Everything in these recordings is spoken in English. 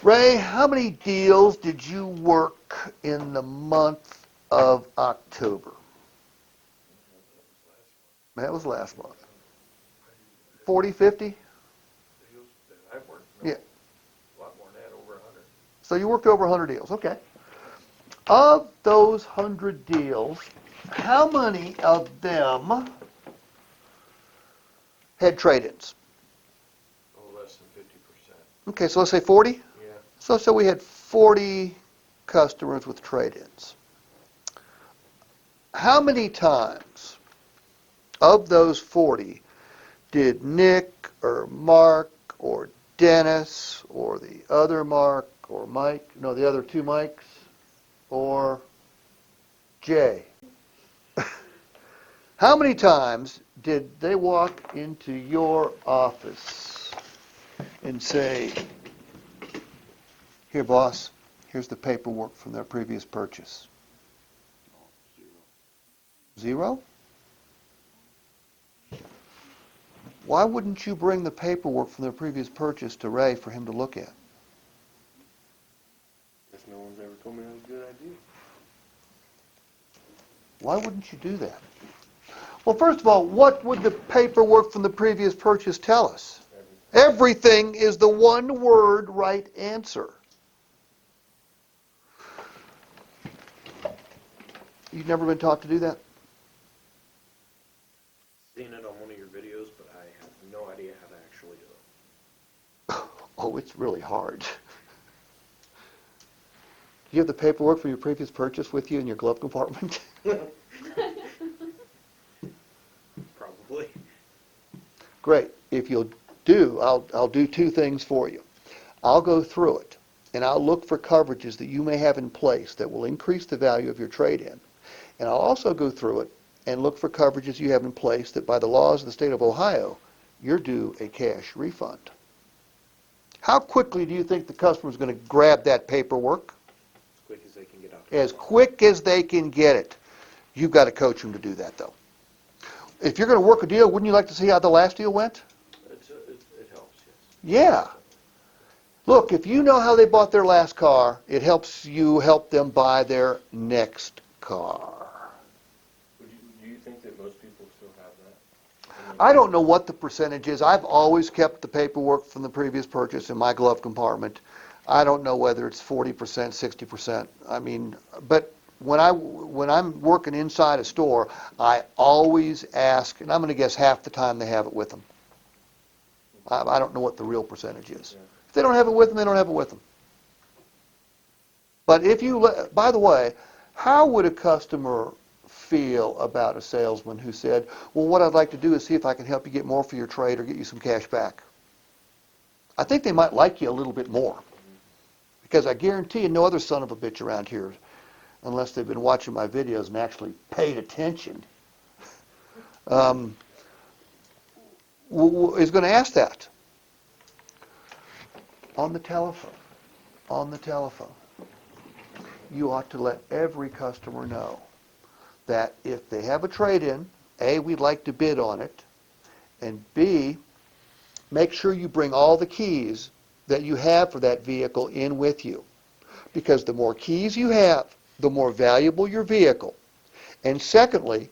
Ray, how many deals did you work in the month of October? That was last month. 40, 50? I've worked, Yeah. a lot more than that, over 100. So you worked over 100 deals, okay. Of those 100 deals, how many of them had trade-ins? Oh, less than 50%. Okay, so let's say 40? Yeah. So we had 40 customers with trade-ins. How many times of those 40 did Nick or Mark or Dennis or the other Mark or Mike, no, the other two Mikes, or Jay? How many times did they walk into your office and say, here, boss, here's the paperwork from their previous purchase? Zero? Why wouldn't you bring the paperwork from their previous purchase to Ray for him to look at? Guess no one's ever told me that was a good idea. Why wouldn't you do that? Well, first of all, what would the paperwork from the previous purchase tell us? Everything is the one word right answer. You've never been taught to do that? Seen it on one of your videos, but I have no idea how to actually do it. Oh, it's really hard. Do you have the paperwork for your previous purchase with you in your glove compartment? Probably. Great. If you'll do, I'll do two things for you. I'll go through it, and I'll look for coverages that you may have in place that will increase the value of your trade-in. And I'll also go through it and look for coverages you have in place that by the laws of the state of Ohio, you're due a cash refund. How quickly do you think the customer's going to grab that paperwork? As quick as they can get out. As quick as they can get it. You've got to coach them to do that, though. If you're going to work a deal, wouldn't you like to see how the last deal went? It helps, yes. Yeah. Look, if you know how they bought their last car, it helps you help them buy their next car. Do you think that most people still have that? I don't know what the percentage is. I've always kept the paperwork from the previous purchase in my glove compartment. I don't know whether it's 40%, 60%. I mean, but when I'm working inside a store, I always ask, and I'm going to guess half the time they have it with them. I don't know what the real percentage is. Yeah. If they don't have it with them, they don't have it with them. But if you, by the way, how would a customer feel about a salesman who said, well, what I'd like to do is see if I can help you get more for your trade or get you some cash back? I think they might like you a little bit more. Because I guarantee you no other son of a bitch around here, unless they've been watching my videos and actually paid attention, is going to ask that. On the telephone. On the telephone. You ought to let every customer know that if they have a trade-in, A, we'd like to bid on it, and B, make sure you bring all the keys that you have for that vehicle in with you. Because the more keys you have, the more valuable your vehicle. And secondly,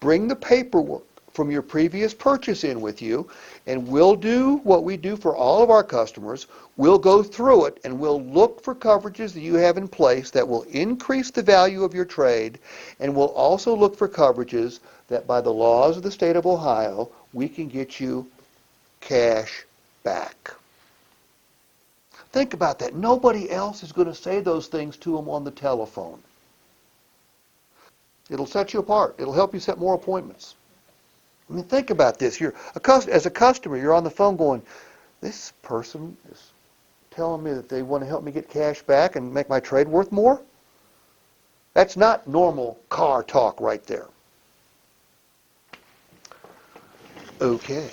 bring the paperwork from your previous purchase in with you, and we'll do what we do for all of our customers. We'll go through it, and we'll look for coverages that you have in place that will increase the value of your trade, and we'll also look for coverages that by the laws of the state of Ohio, we can get you cash back. Think about that. Nobody else is going to say those things to them on the telephone. It'll set you apart. It'll help you set more appointments. I mean, think about this. As a customer, you're on the phone going, this person is telling me that they want to help me get cash back and make my trade worth more? That's not normal car talk right there. Okay.